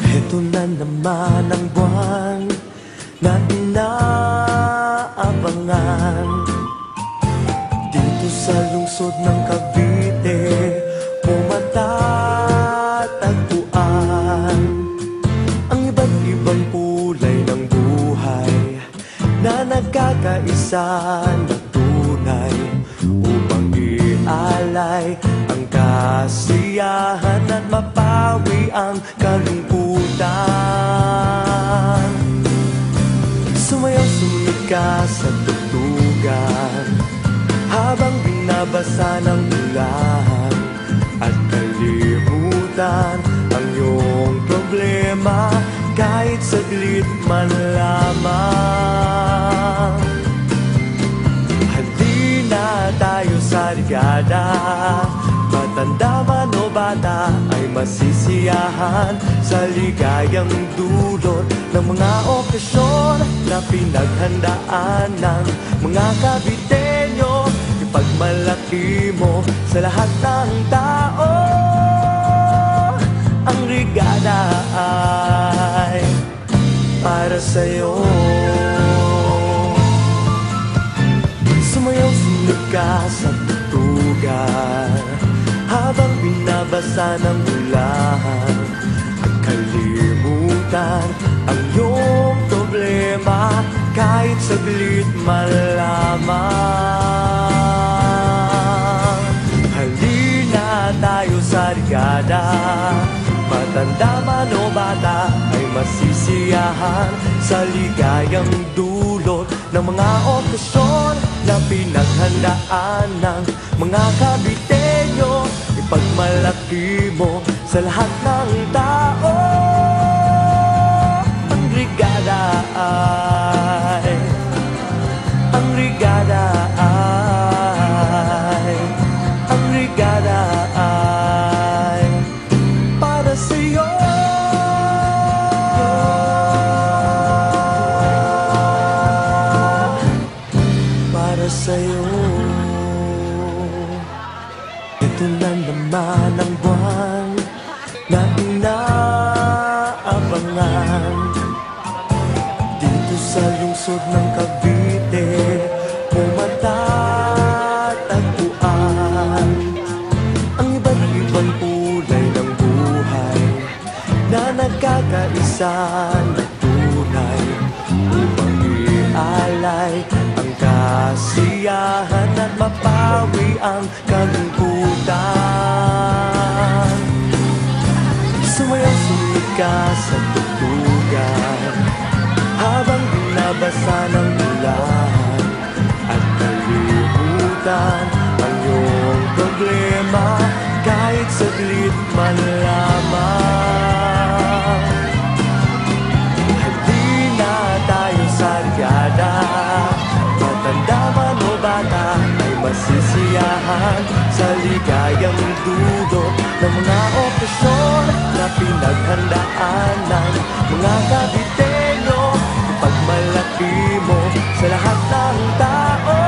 Heto na naman ang buwan na inaabangan dito sa lungsod ng Cavite, matatagpuan ang iba't ibang kulay ng buhay na nagkakaisa na tunay upang ialay ang kasiyahan at mapawi ang kalungkutan. Sumayaw, sumunod ka sa tugtugan habang binabasa ng ulan at kalimutan ang iyong problema kahit saglit man lamang. Halina tayo sa ligada, matanda man o bata ay masisiyahan sa ligayang dulot ng mga okasyon na pinaghandaan ng mga Caviteño. Ipagmalaki mo sa lahat ng tao, ang ligada ay para sa'yo. Sumayaw, sunod ka sa tutugan habang binabasa ng ulan at kalimutan ang iyong problema kahit saglit man lamang. Halina tayo sa ligada, matanda man o bata ay masisiyahan sa ligayang dulot ng mga okasyon na pinaghandaan ng mga Caviteño. Ipagmalaki mo sa lahat ng tao, ang ligada ay, ang ligada ay, ang ligada ay para sa'yo. Para sa'yo. Ito na naman ang buwan na inaabangan dito sa lungsod ng Cavite, matatagpuan ang iba't ibang kulay ng buhay na nagkakaisa na tunay upang ialay ang kasiyahan at mapawi ang kalungkutan. Sumayaw, sunod ka sa tugtugan habang binabasa ng ulan at kalimutan ang iyong problema kahit saglit man lamang. Halina tayo sa ligada, matanda man o bata ay masisiyahan sa ligayang dulot ng mga okasyon na pinaghandaan ng mga Caviteño. Ipagmalaki mo sa lahat ng tao,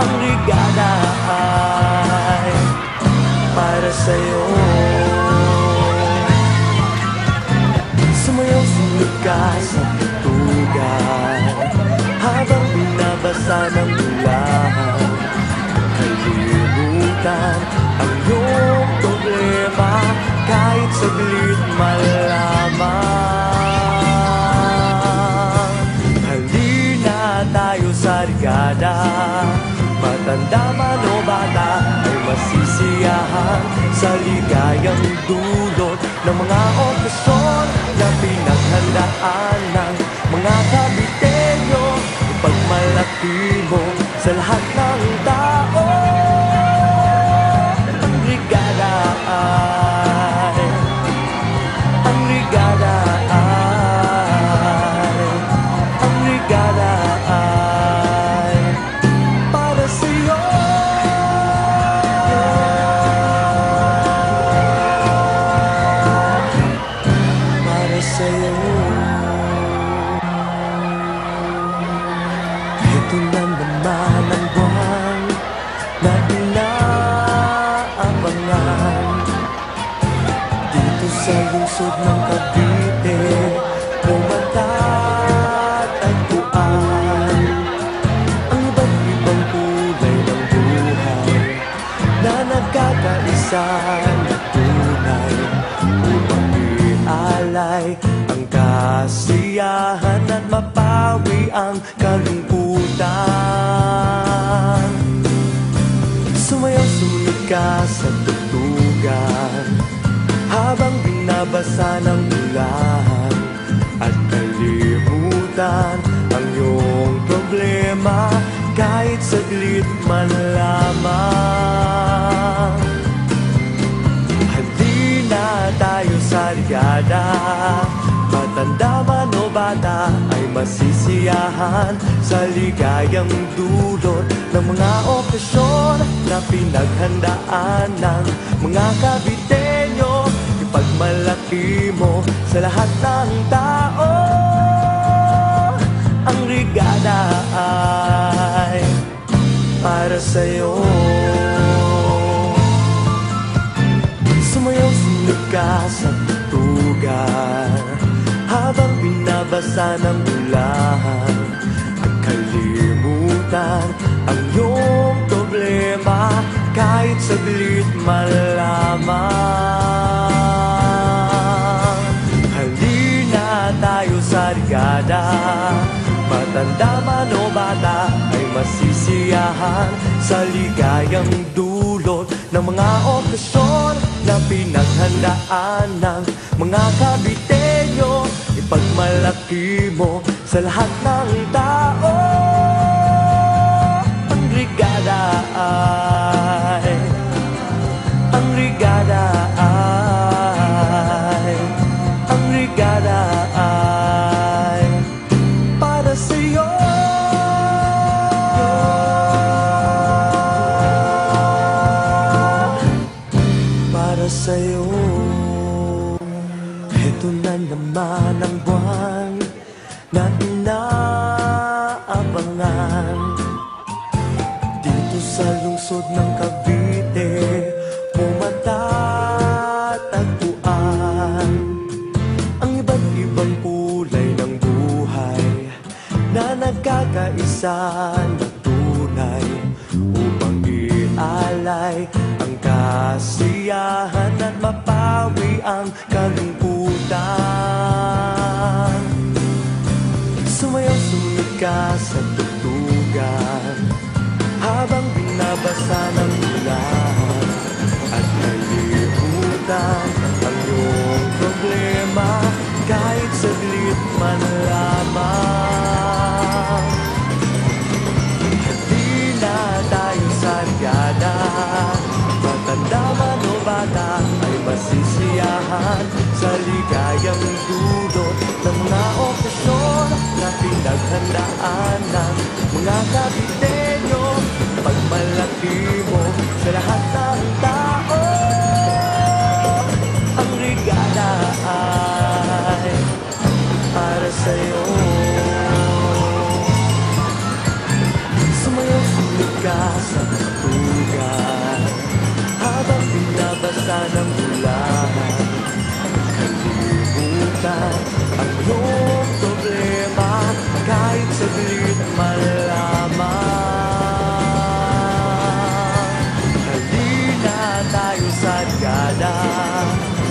ang ligada ay para sa'yo. Sumayaw, sunod ka sa tutugan habang binabasa ng ulan, kalimutan ang iyong problema kahit saglit man lamang. Halina tayo sa ligada, matanda man o bata ay masisiyahan sa ligayang dulot ng mga okasyon na pinaghandaan ng mga Caviteño. Ipagmalaki mo sa lahat ng tao, ang ligada ay, ang ligada ay, ang ligada ay para sa'yo. Para sa'yo. Ito na naman ang buwan lungsod ng Cavite mo matatagpuan ang iba't ibang kulay ng buhay na nagkakaisa na tunay upang ialay ang kasiyahan at mapawi ang kalungkutan. Sumayaw, sumunod ka sa tugtugan habang binabasa ng ulan at kalimutan ang iyong problema kahit saglit man lamang. Halina tayo sa ligada, matanda man o bata ay masisiyahan sa ligayang dulot ng mga okasyon na pinaghandaan ng mga Caviteño. Ipagmalaki mo sa lahat ng tao, ang ligada ay para sa'yo. Sumayaw, sunod ka sa tutugan habang binabasa ng ulan at kalimutan ang iyong problema kahit saglit man lamang. Halina tayo sa ligada, matanda man o bata ay masisiyahan sa ligayang dulot ng mga okasyon na pinaghandaan ng mga Caviteño. Ipagmalaki mo sa lahat ng tao, ang ligada ay, ang ligada ay, ang ligada ay para sa'yo. Para sa'yo. Ito na naman ang buwan na inaabangan dito sa lungsod ng Cavite mo matatagpuan ang iba't ibang kulay ng buhay na nagkakaisa na tunay upang ialay ang kasiyahan at mapawi ang kalungkutan. Sumayaw, sumunod ka sa tugtugan habang binabasa ng ulan at kalimutan ang iyong problema kahit saglit man lamang. Halina tayo sa ligada, matanda man o bata ay masisiyahan sa ligayang dulot ng mga okasyon na pinaghandaan ng mga Caviteño. Pagmalaki mo sa lahat ng tao, ang ligada ay para sa'yo. Sumayaw, sunod ka sa tugtugan habang binabasa ng ulan, kalimutan ang iyong problema kahit saglit man lamang. Halina tayo sa ligada,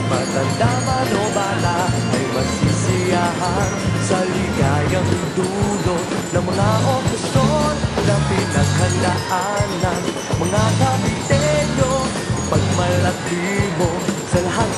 matanda man o bata ay masisiyahan sa ligayang dulot ng mga okasyon na pinaghandaan ng mga Caviteño. Pagmalaki mo sa lahat